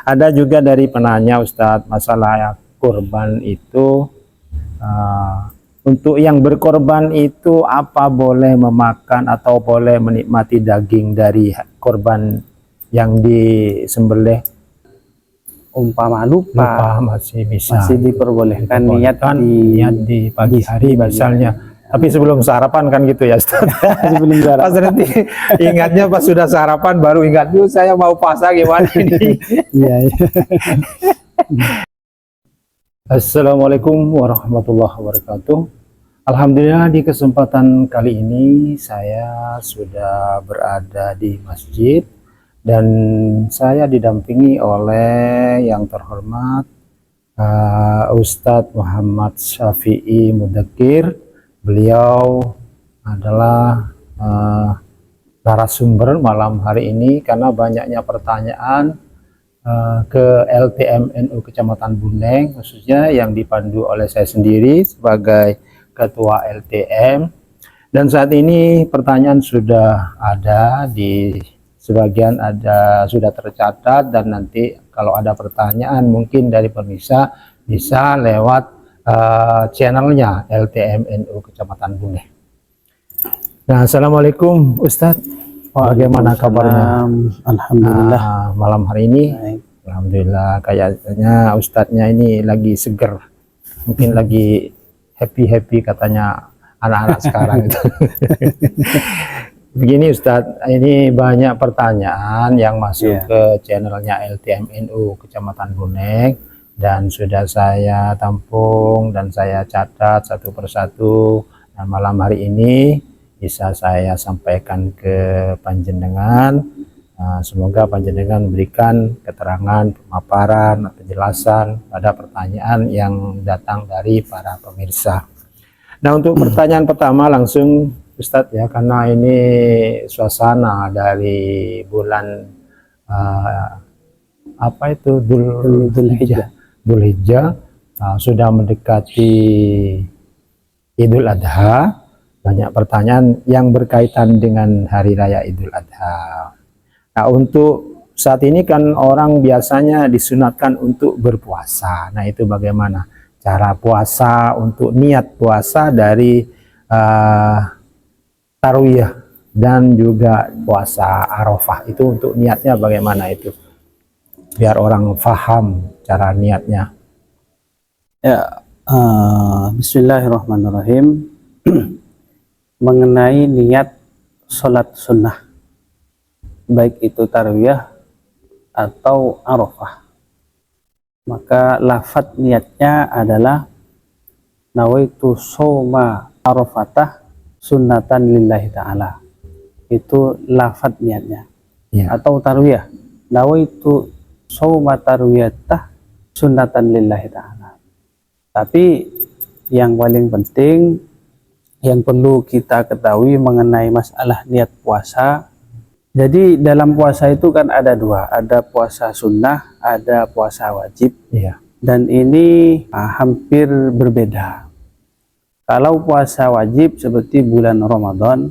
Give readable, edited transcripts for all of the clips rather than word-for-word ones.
Ada juga dari penanya Ustadz, masalah kurban itu, untuk yang berkorban itu apa boleh memakan atau boleh menikmati daging dari korban yang disembelih? Umpama lupa Masih bisa, masih diperbolehkan niat di pagi hari misalnya. Tapi sebelum sarapan kan gitu ya Ustaz. sebelum Pas nanti ingatnya pas sudah sarapan baru ingat dulu saya mau puasa gimana ini. Iya. Assalamualaikum warahmatullahi wabarakatuh. Alhamdulillah di kesempatan kali ini saya sudah berada di masjid dan saya didampingi oleh yang terhormat Ustadz Muhammad Syafi'i Mudakir. Beliau adalah narasumber malam hari ini karena banyaknya pertanyaan ke LTM NU Kecamatan Bundeng, khususnya yang dipandu oleh saya sendiri sebagai Ketua LTM. Dan saat ini pertanyaan sudah ada di sebagian, sudah tercatat, dan nanti kalau ada pertanyaan mungkin dari pemirsa bisa lewat channelnya LTM NU Kecamatan Bundeng. Nah, assalamualaikum Ustadz, bagaimana kabarnya? Alhamdulillah. Malam hari ini Baik. alhamdulillah kayaknya Ustadznya ini lagi seger, mungkin lagi happy katanya anak-anak sekarang itu. Begini Ustadz, ini banyak pertanyaan yang masuk ke channelnya LTM NU Kecamatan Bundeng dan sudah saya tampung dan saya catat satu persatu, dan malam hari ini bisa saya sampaikan ke panjenengan. Semoga panjenengan memberikan keterangan, pemaparan, penjelasan pada pertanyaan yang datang dari para pemirsa. Nah, untuk pertanyaan pertama langsung Ustadz ya, karena ini suasana dari bulan Dzulhijjah, sudah mendekati Idul Adha. Banyak pertanyaan yang berkaitan dengan hari raya Idul Adha. Nah, untuk saat ini kan orang biasanya disunatkan untuk berpuasa. Nah, itu bagaimana cara puasa, untuk niat puasa dari Tarwiyah dan juga puasa Arafah, itu untuk niatnya bagaimana itu, biar orang paham cara niatnya. Ya, bismillahirrahmanirrahim. Mengenai niat sholat sunnah, baik itu tarwiyah atau Arafah, maka lafadz niatnya adalah nawaitu shoma arafatah sunnatan lillahi ta'ala. Itu lafadz niatnya. Atau tarwiyah, nawaitu shoma tarwiyatah sunnatan lillahi ta'ala. Tapi yang paling penting yang perlu kita ketahui mengenai masalah niat puasa, jadi dalam puasa itu kan ada dua, ada puasa sunnah, ada puasa wajib. Dan ini hampir berbeda. Kalau puasa wajib seperti bulan Ramadan,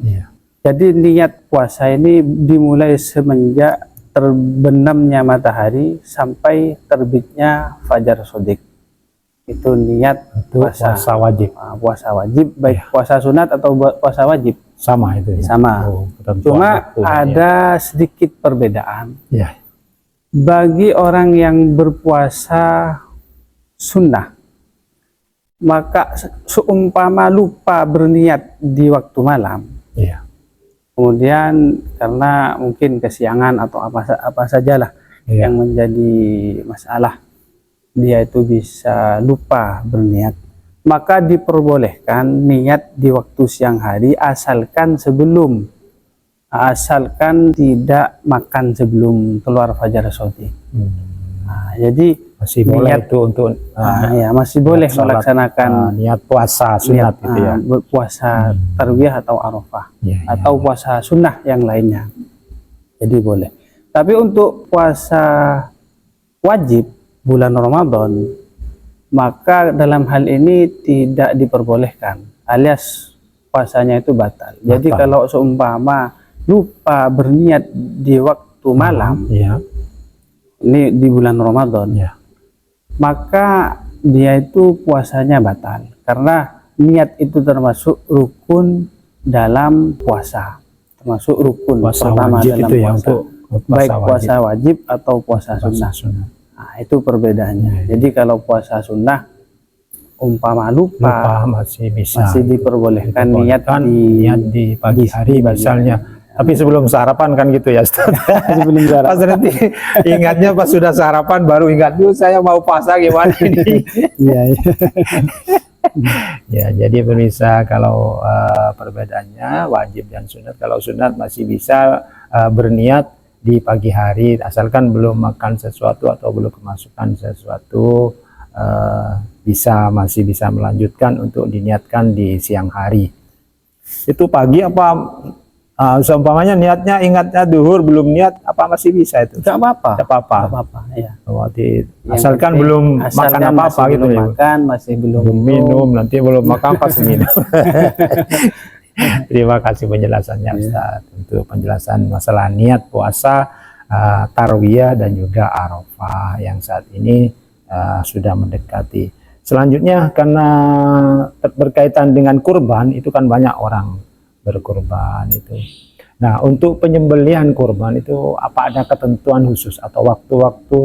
jadi niat puasa ini dimulai semenjak terbenamnya matahari sampai terbitnya fajar shodiq. Itu niat puasa wajib. Puasa wajib, baik puasa sunat atau puasa wajib, sama itu ya? Sama. Cuma ada sedikit perbedaan. Bagi orang yang berpuasa sunnah, maka seumpama lupa berniat di waktu malam, kemudian karena mungkin kesiangan atau apa sajalah yang menjadi masalah, dia itu bisa lupa berniat, maka diperbolehkan niat di waktu siang hari asalkan tidak makan sebelum keluar fajar shodiq. Jadi masih boleh itu untuk masih boleh melaksanakan niat puasa sunat itu ya, puasa tarwiyah atau Arafah atau puasa sunnah yang lainnya, jadi boleh. Tapi untuk puasa wajib bulan Ramadan, maka dalam hal ini tidak diperbolehkan, alias puasanya itu batal. Jadi kalau seumpama lupa berniat di waktu malam, ini di bulan Ramadan, Ya. maka dia itu puasanya batal karena niat itu termasuk rukun dalam puasa, termasuk rukun Puasa pertama wajib dalam itu ya, puasa, untuk baik puasa puasa wajib atau puasa Puasa sunnah. sunnah. Nah, itu perbedaannya. Ya, ya. Jadi kalau puasa sunnah umpama lupa, masih bisa. masih diperbolehkan niat di pagi hari di pagi misalnya. Tapi sebelum sarapan kan gitu ya, Ustaz. sebelum sarapan. Pas nanti ingatnya pas sudah sarapan baru ingat dulu saya mau puasa gimana ini. Iya, iya. Ya, jadi pemirsa, kalau perbedaannya wajib dan sunat. Kalau sunat masih bisa berniat di pagi hari, asalkan belum makan sesuatu atau belum kemasukan sesuatu, masih bisa melanjutkan untuk diniatkan di siang hari. Itu pagi apa? Seumpamanya niatnya ingatnya duhur belum niat, apa masih bisa itu? Nggak apa-apa. Nggak apa-apa. Nggak apa-apa, ya. Asalkan belum makan apa-apa gitu ya. Makan, masih belum minum, nanti belum makan pas minum. Terima kasih penjelasannya, Ustaz, untuk penjelasan masalah niat puasa Tarwiyah dan juga Arafah yang saat ini sudah mendekati. Selanjutnya, karena berkaitan dengan kurban, itu kan banyak orang berkurban itu. Nah, untuk penyembelihan kurban itu apa ada ketentuan khusus atau waktu-waktu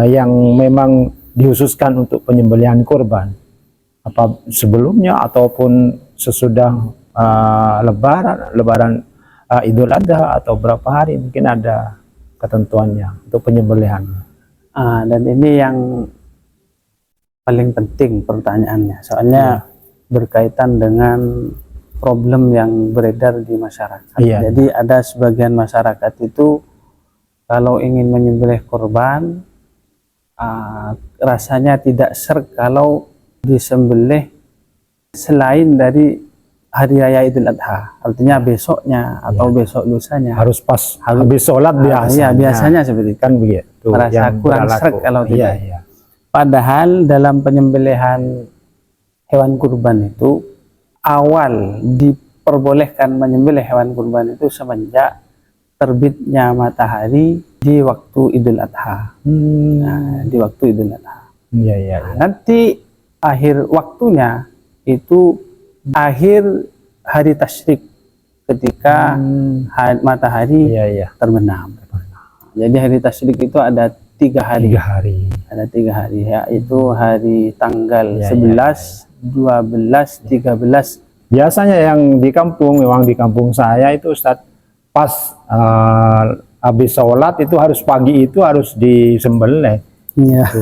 yang memang dikhususkan untuk penyembelihan kurban? Apa sebelumnya ataupun sesudah Lebaran Idul Adha atau berapa hari mungkin ada ketentuannya untuk penyembelihan? Dan ini yang paling penting pertanyaannya, soalnya berkaitan dengan problem yang beredar di masyarakat. Jadi ada sebagian masyarakat itu kalau ingin menyembelih kurban rasanya tidak serg kalau disembelih selain dari hari raya Idul Adha, artinya besoknya atau besok lusanya harus habis sholat biasanya. Biasanya seperti itu. Kan begitu. Merasa kurang serg kalau tidak. Padahal dalam penyembelihan hewan kurban itu awal diperbolehkan menyembelih hewan kurban itu semenjak terbitnya matahari di waktu Idul Adha. Nah, di waktu Idul Adha. Nanti akhir waktunya itu akhir hari tasyrik ketika matahari terbenam. Jadi hari tasyrik itu ada 3 hari. Ada 3 hari, yaitu hari tanggal 11, 12, 13. Biasanya yang di kampung, memang di kampung saya itu Ustadz, pas habis sholat itu harus pagi itu harus disembelih.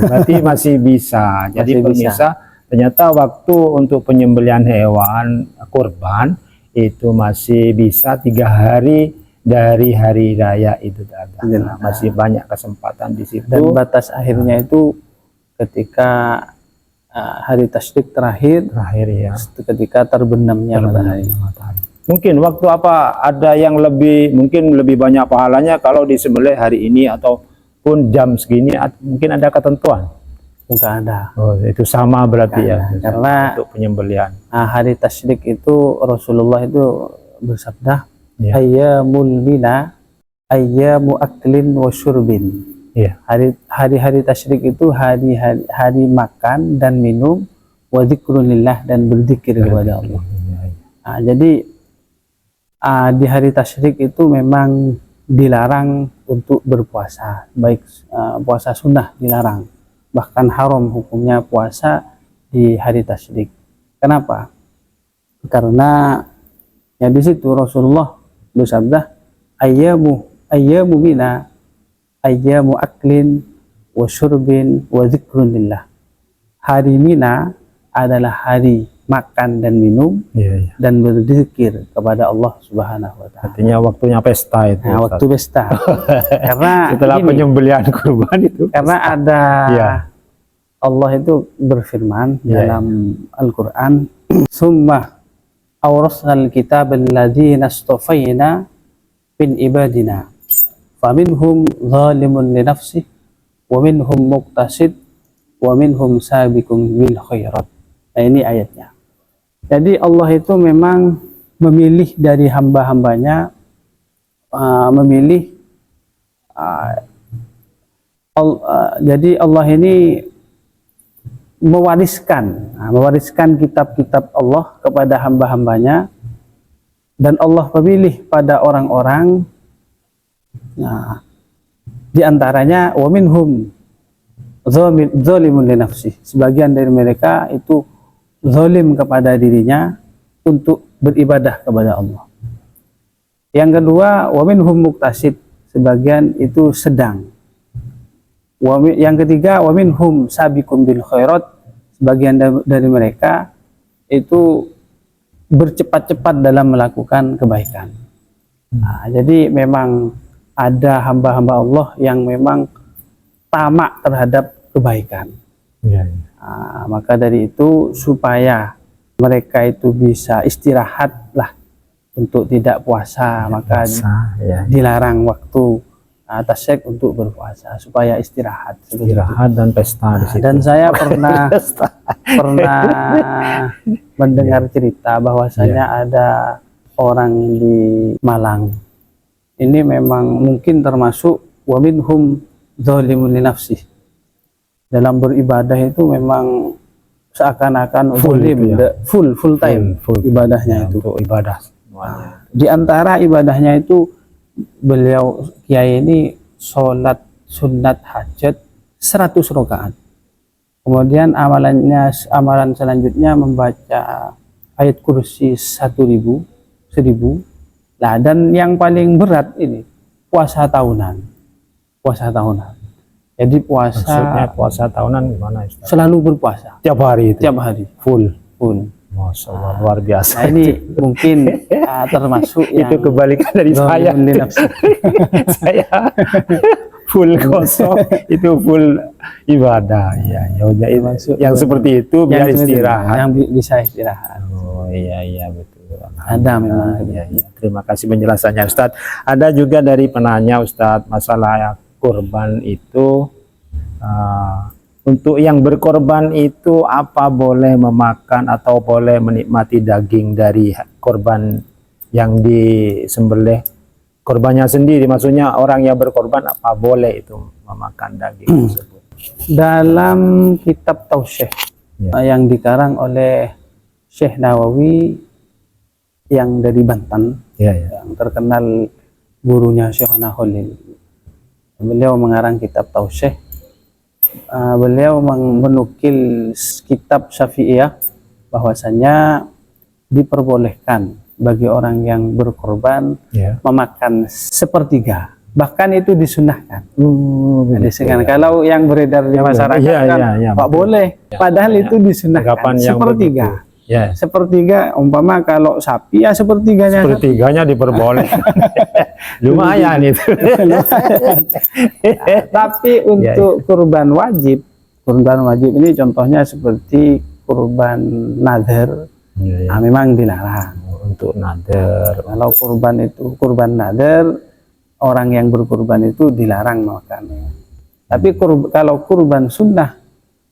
Berarti masih bisa. Jadi pemirsa, ternyata waktu untuk penyembelihan hewan kurban itu masih bisa 3 hari dari hari raya Idul Adha. Masih banyak kesempatan di situ. Dan batas akhirnya itu ketika hari tasyrik terakhir ya, ketika terbenamnya matahari. Mungkin waktu apa ada yang mungkin lebih banyak pahalanya kalau disembelih hari ini ataupun jam segini, mungkin ada ketentuan? Enggak ada. Oh, itu sama berarti ya, karena untuk penyembelihan. Hari tasyrik itu Rasulullah itu bersabda, ayyamul mina ayyamu aklin wa syurbin. Hari-hari tasyrik itu hari makan dan minum, wa dzikrulillah, dan berzikir kepada Allah. Jadi di hari tasyrik itu memang dilarang untuk berpuasa, baik puasa sunnah dilarang, bahkan haram hukumnya puasa di hari tasyrik. Kenapa? Karena ya di situ Rasulullah bersabda, ayyamu mina ayyamu aklin wa syurbin wa dzikrulillah. Hari Mina adalah hari makan dan minum dan berzikir kepada Allah Subhanahu wa taala. Artinya waktunya pesta itu. Nah, waktu pesta. Karena setelah penyembelihan kurban itu. Karena ada Allah itu berfirman dalam Al-Qur'an, "Summa awrasnal kitabal ladzina astafaina min ibadina faminhum zalimun li nafsihi wa minhum muqtasid wa minhum sabiqun bil khairat." Nah, ini ayatnya. Jadi Allah itu memang memilih dari hamba-hambanya, memilih Jadi Allah ini mewariskan kitab-kitab Allah kepada hamba-hambanya, dan Allah memilih pada orang-orang, nah, diantaranya wa minhum zalimun li nafsi, sebagian dari mereka itu zalim kepada dirinya untuk beribadah kepada Allah. Yang kedua, wa minhum muqtasid, sebagian itu sedang. Yang ketiga, wa minhum sabiqun bil khairat, sebagian dari mereka itu bercepat-cepat dalam melakukan kebaikan. Nah, jadi memang ada hamba-hamba Allah yang memang tamak terhadap kebaikan. Nah, maka dari itu supaya mereka itu bisa istirahat lah untuk tidak puasa, maka dilarang waktu tasyrik untuk berpuasa supaya istirahat dan pesta di situ. Dan saya pernah mendengar cerita bahwasanya ada orang di Malang, ini memang mungkin termasuk wa minhum zalimun li nafsi, dalam beribadah itu memang seakan-akan full time ibadahnya itu untuk ibadah. Di antara ibadahnya itu beliau kiai ini sholat sunat hajat 100 rakaat. Kemudian amalan selanjutnya membaca ayat kursi 1000. Nah, dan yang paling berat ini puasa tahunan. Jadi Maksudnya puasa tahunan gimana, Ustaz? selalu berpuasa Tiap hari itu. tiap hari Full. Masya Allah, luar biasa. Nah, ini mungkin termasuk yang itu kebalikan dari saya. Saya full kosong, itu full ibadah. Yang seperti itu biar istirahat. Yang bisa istirahat. Oh iya betul. Ada memang. Iya. Terima kasih penjelasannya, Ustadz. Ada juga dari penanya, Ustadz, masalah kurban itu. Untuk yang berkorban itu apa boleh memakan atau boleh menikmati daging dari korban yang disembelih? Korbannya sendiri, maksudnya orang yang berkorban apa boleh itu memakan daging tersebut? Dalam kitab Tausyih yang dikarang oleh Syekh Nawawi yang dari Banten, yang terkenal gurunya Syekh Khalil, beliau mengarang kitab Tausyih. Beliau menukil kitab Syafi'iyah bahwasanya diperbolehkan bagi orang yang berkorban memakan sepertiga, bahkan itu disunahkan. Kalau yang beredar di masyarakat Pak boleh, padahal itu disunahkan sepertiga. Sepertiga, umpama kalau sapi sepertiganya diperbolehkan. Lumayan itu. Tapi untuk kurban wajib ini contohnya seperti kurban nadher, memang dilarang untuk nadher. Kalau kurban nadher, orang yang berkurban itu dilarang makannya. Tapi kalau kurban sunnah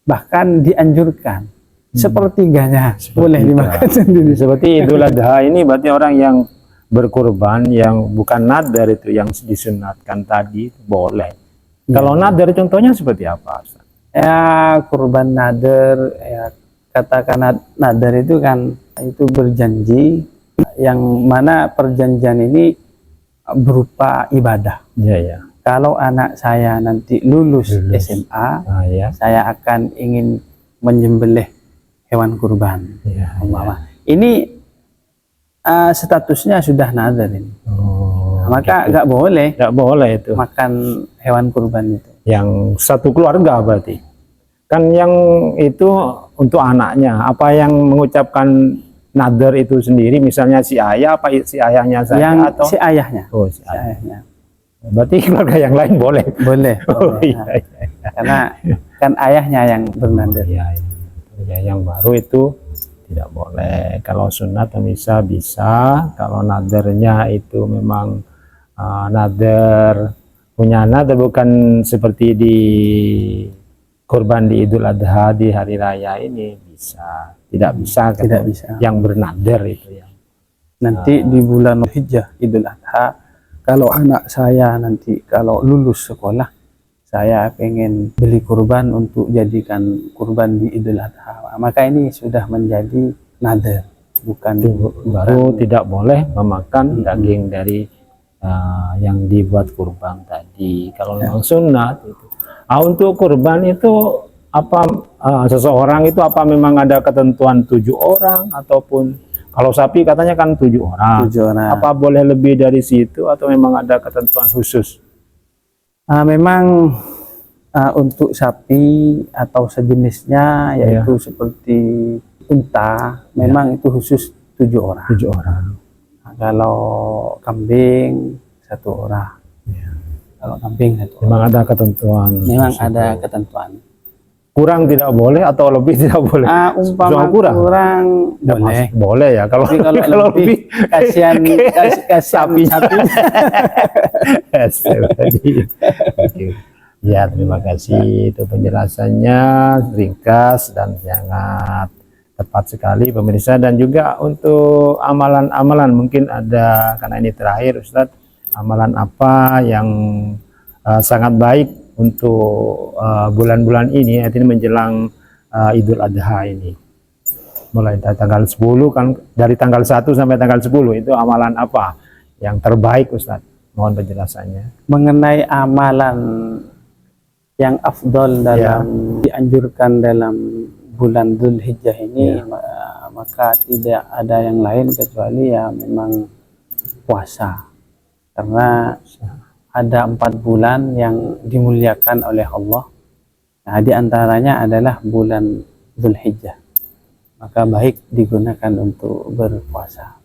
bahkan dianjurkan. Sepertiganya boleh dimakan sendiri. Seperti Idul Adha ini berarti orang yang berkurban yang bukan nadar itu yang disunatkan tadi boleh. Kalau nadar contohnya seperti apa? Ya kurban nadar, ya katakan nadar itu kan itu berjanji, yang mana perjanjian ini berupa ibadah. Kalau anak saya nanti lulus. SMA, saya akan ingin menyembelih hewan kurban. Ini statusnya sudah nadar ini. Maka nggak boleh itu makan hewan kurban itu. Yang satu keluarga berarti. Kan yang itu untuk anaknya. Apa yang mengucapkan nadar itu sendiri, misalnya si ayah, apa si ayahnya saja atau si ayahnya? Si ayahnya. Berarti keluarga yang lain boleh. Karena kan ayahnya yang bernadar. Yang baru itu tidak boleh. Kalau sunat bisa. Kalau nadarnya itu memang nadar punya nadar, bukan seperti di kurban di Idul Adha di hari raya ini bisa. Tidak bisa. Yang bernadar itu yang nanti di bulan Hijjah Idul Adha, kalau anak saya nanti kalau lulus sekolah, saya pengen beli kurban untuk jadikan kurban di Idul Adha, maka ini sudah menjadi nadar, bukan baru tidak boleh memakan daging dari yang dibuat kurban tadi. Kalau memang sunat itu. Untuk kurban itu apa seseorang itu apa memang ada ketentuan 7 orang ataupun kalau sapi katanya kan 7 orang. 7 orang. Apa boleh lebih dari situ atau memang ada ketentuan khusus? Memang untuk sapi atau sejenisnya yaitu seperti unta, memang itu khusus 7 orang. 7 orang. Nah, kalau kambing 1 orang. Kalau kambing 1 orang. Memang ada ketentuan. Memang ada ketentuan. Kurang tidak boleh atau lebih tidak boleh? Umpama kurang boleh. Boleh ya. Kalau lebih kasihan sapi. Ya, terima kasih itu penjelasannya ringkas dan sangat tepat sekali pemirsa. Dan juga untuk amalan-amalan mungkin ada, karena ini terakhir Ustadz, amalan apa yang sangat baik untuk bulan-bulan ini, artinya menjelang Idul Adha ini, mulai dari tanggal 10 kan, dari tanggal 1 sampai tanggal 10 itu amalan apa yang terbaik Ustadz? Mohon penjelasannya mengenai amalan yang afdol dalam dianjurkan dalam bulan Dzulhijjah ini, maka tidak ada yang lain kecuali ya memang puasa, karena ada 4 bulan yang dimuliakan oleh Allah. Nah, di antaranya adalah bulan Dzulhijjah, maka baik digunakan untuk berpuasa.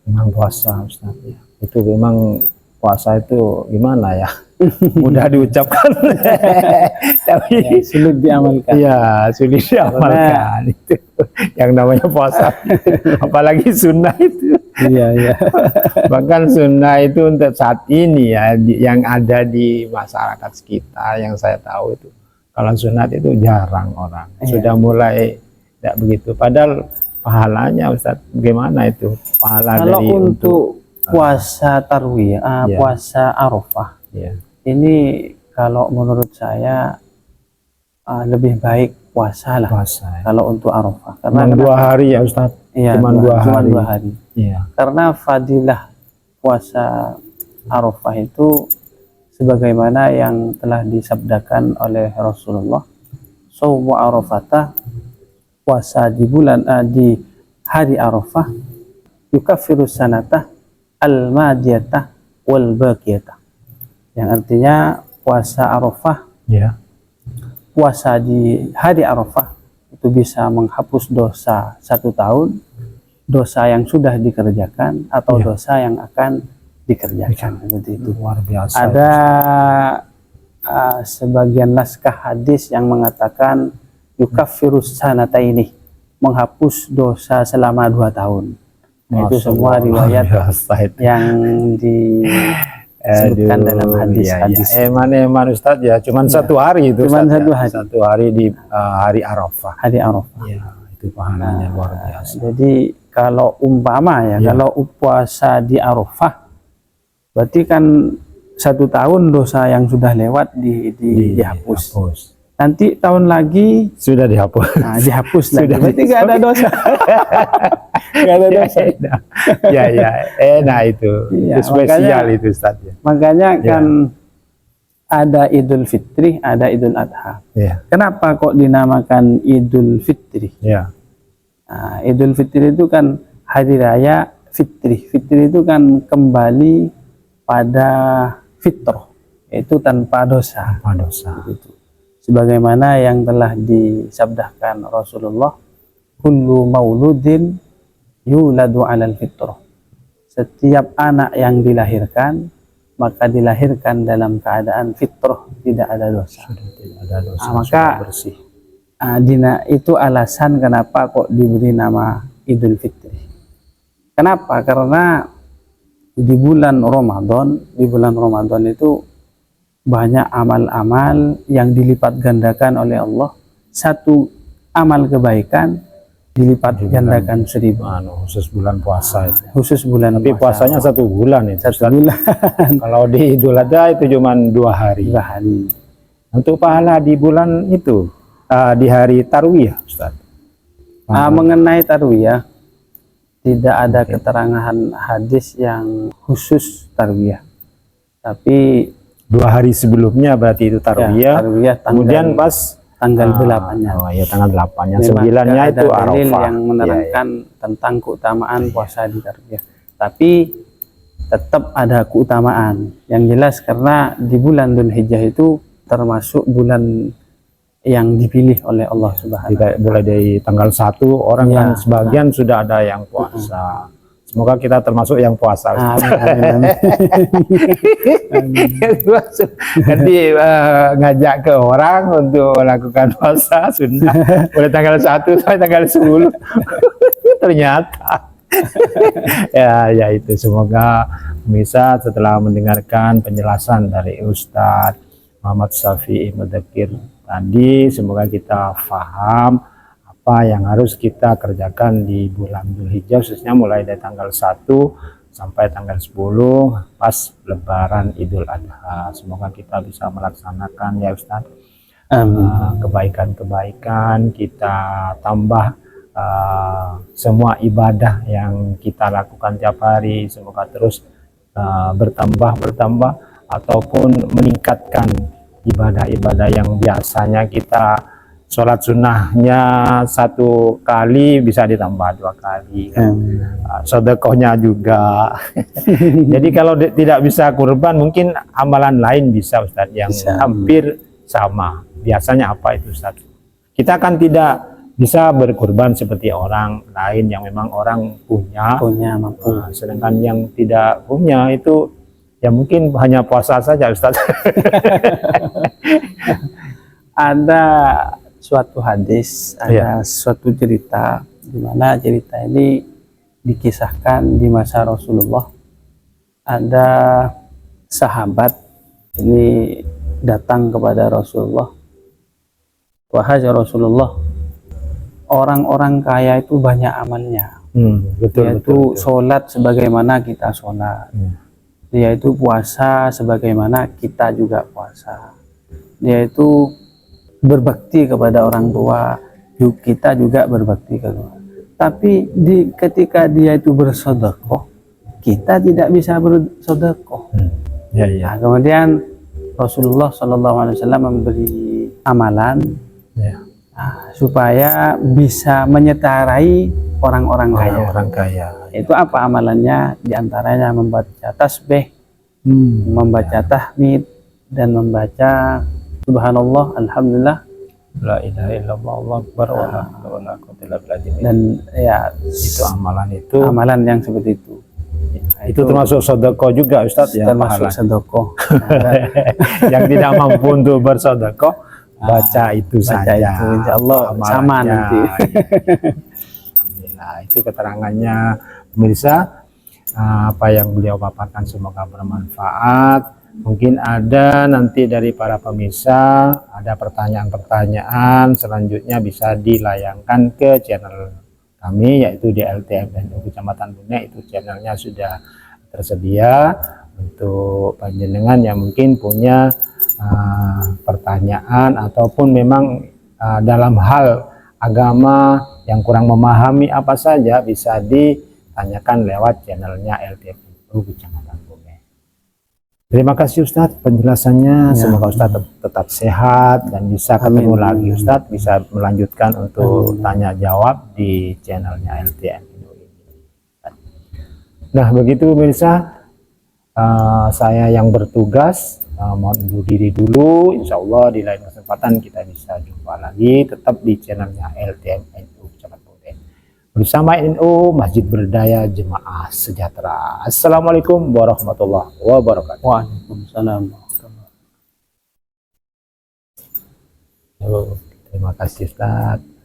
Memang puasa Ustaz ya. Itu memang puasa itu gimana ya? Mudah diucapkan tapi sulit diamalkan. Iya, sulit diamalkan. Itu yang namanya puasa. Apalagi sunnah itu. Iya. Bahkan sunnah itu untuk saat ini ya, yang ada di masyarakat sekitar yang saya tahu itu, kalau sunat itu jarang orang. Sudah mulai tidak begitu. Padahal pahalanya Ustaz, bagaimana itu pahala kalau dari untuk puasa tarwiyah, puasa Arafah, ini kalau menurut saya lebih baik puasa lah. Kalau untuk Arafah, karena 2 hari ya Ustaz. Cuma 2 hari. Karena fadilah puasa Arafah itu sebagaimana yang telah disabdakan oleh Rasulullah, shaumu Arafata, puasa di bulan di hari Arafah, yukaffiru sanatah al-madiyatah wal baqiyatah, yang artinya puasa Arafah, puasa di hari Arafah itu bisa menghapus dosa 1 tahun, dosa yang sudah dikerjakan atau dosa yang akan dikerjakan. Seperti itu. Luar biasa. Ada sebagian naskah hadis yang mengatakan yukaffirus sanataini, menghapus dosa selama 2 tahun. Nah, itu semua riwayat yang disebutkan dalam hadis-hadis. Eman Ustaz ya, cuman 1 hari itu. Cuman 1 hari. 1 hari di hari Arafah. Hari Arafah. Ya, itu pahalanya luar biasa. Jadi kalau umpama kalau puasa di Arafah, berarti kan 1 tahun dosa yang sudah lewat dihapus. Nanti tahun lagi sudah dihapus. Nah, dihapus lagi. Sudah berarti nggak ada dosa. Nggak ada dosa. Nah itu spesial itu Ustaz ya. Makanya kan ada Idul Fitri, ada Idul Adha. Kenapa kok dinamakan Idul Fitri? Nah, Idul Fitri itu kan hari raya Fitri. Fitri itu kan kembali pada fitrah, yaitu tanpa dosa. Gitu. Sebagaimana yang telah disabdakan Rasulullah, kullu mauludin yuladu alal fitrah. Setiap anak yang dilahirkan, maka dilahirkan dalam keadaan fitrah, tidak ada dosa. Maka bersih. Itu alasan kenapa kok diberi nama Idul Fitri. Kenapa? Karena di bulan Ramadan itu banyak amal-amal yang dilipat gandakan oleh Allah. 1 amal kebaikan dilipat gandakan 1000. Khusus bulan puasa itu. Khusus bulan Tapi puasa. puasanya 1 bulan itu. 1 bulan. Kalau di Idul Adha itu cuma 2 hari. 2 hari. Untuk pahala di bulan itu, di hari Tarwiyah, Ustaz. Mengenai Tarwiyah, tidak ada keterangan hadis yang khusus Tarwiyah. Tapi 2 hari sebelumnya berarti itu Tarwiyah. Tarwiyah Kemudian pas tanggal 8-nya. Oh iya, tanggal 8-nya. Memang 9-nya ada itu dalil Arafah. yang menerangkan tentang keutamaan puasa di Tarwiyah. Tapi tetap ada keutamaan. Yang jelas karena di bulan Dzulhijjah itu termasuk bulan yang dipilih oleh Allah Subhanahu wa Tidak boleh dari tanggal 1 orang kan sebagian sudah ada yang puasa. Semoga kita termasuk yang puasa. Amin. Nanti ngajak ke orang untuk melakukan puasa sunnah mulai tanggal 1 sampai tanggal 10. Ternyata ya itu, semoga pemirsa setelah mendengarkan penjelasan dari Ustadz Muhammad Syafi'i Mudzakkir tadi, semoga kita paham apa yang harus kita kerjakan di bulan Dzulhijjah, khususnya mulai dari tanggal 1 sampai tanggal 10 pas Lebaran Idul Adha. Semoga kita bisa melaksanakan ya Ustadz kebaikan-kebaikan, kita tambah semua ibadah yang kita lakukan tiap hari, semoga terus bertambah ataupun meningkatkan ibadah-ibadah yang biasanya kita sholat sunnahnya 1 kali bisa ditambah 2 kali, sedekahnya juga. Jadi kalau tidak bisa kurban, mungkin amalan lain bisa Ustadz yang hampir sama. Biasanya apa itu Ustadz? Kita kan tidak bisa berkurban seperti orang lain yang memang orang punya mampu. Sedangkan yang tidak punya itu ya mungkin hanya puasa saja Ustadz. Ada suatu hadis, ada suatu cerita di mana cerita ini dikisahkan di masa Rasulullah. Ada sahabat ini datang kepada Rasulullah, wahai Rasulullah, orang-orang kaya itu banyak amalnya, yaitu sholat sebagaimana kita sholat, yaitu puasa sebagaimana kita juga puasa, yaitu berbakti kepada orang tua, kita juga berbakti kepada. Tapi ketika dia itu bersedekah, kita tidak bisa bersedekah. Nah, kemudian Rasulullah SAW memberi amalan supaya bisa menyetarai orang-orang kaya. Itu apa amalannya? Di antaranya membaca tasbih, membaca tahmid, dan membaca Subhanallah, Alhamdulillah, La ilaha illallah, Allahu akbar, wa la haula wa la quwwata illa billah. Dan ya itu amalan yang seperti itu. Nah, itu termasuk sedekah juga Ustadz ya, termasuk sedekah. Yang tidak mampu untuk bersedekah baca itu saja. Itu insya Allah sama nanti. Alhamdulillah, itu keterangannya pemirsa. Apa yang beliau paparkan semoga bermanfaat. Mungkin ada nanti dari para pemirsa ada pertanyaan-pertanyaan selanjutnya bisa dilayangkan ke channel kami, yaitu di LTMNU Kecamatan Bonek. Itu channelnya sudah tersedia untuk panjenengan yang mungkin punya pertanyaan ataupun memang dalam hal agama yang kurang memahami apa saja bisa ditanyakan lewat channelnya LTMNU Kecamatan Bonek. Terima kasih Ustadz penjelasannya. Semoga Ustadz tetap sehat dan bisa ketemu lagi Ustadz, bisa melanjutkan untuk tanya jawab di channelnya LTMNU ini. Nah begitu pemirsa, saya yang bertugas mohon undur diri dulu. Insya Allah di lain kesempatan kita bisa jumpa lagi, tetap di channelnya LTMNU Kecamatan Bonek bersama NU Masjid Berdaya Jemaah Sejahtera. Assalamualaikum warahmatullahi wabarakatuh. Waalaikumsalam. Terima kasih Ustadz.